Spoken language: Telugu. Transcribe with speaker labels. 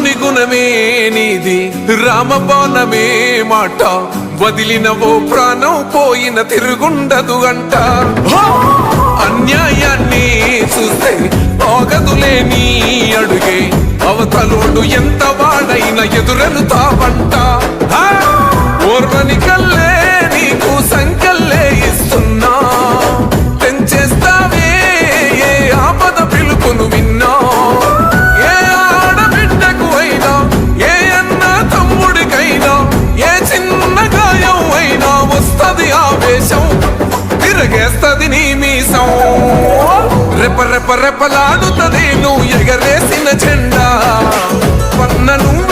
Speaker 1: రాముని గుణమే నీది, రామబాణమే మాట, వదిలినవో ప్రాణం పోయిన తిరుగుండదు అంట. అన్యాయాన్ని చూస్తే ఆగదులే నీ అడుగే, అవతలోడు ఎంత వాడైనా ఎదురెలుతావంట. ఓర్వని కల్లే నీకు సంకల్లే ఇస్తున్నా, తెంచేస్తావే ఏ ఆపద పిలుపును విన్నా. ఏ ఆడబిడ్డకు అయినా, ఏ అన్న తమ్ముడికైనా, ఏ చిన్న గాయం అయినా వస్తది ఆవేశం, తిరగేస్తది నీ మీసం. రెప రెప రెపలాడుతది నువ్వు ఎగరేసిన జెండా, పన్న నువ్వు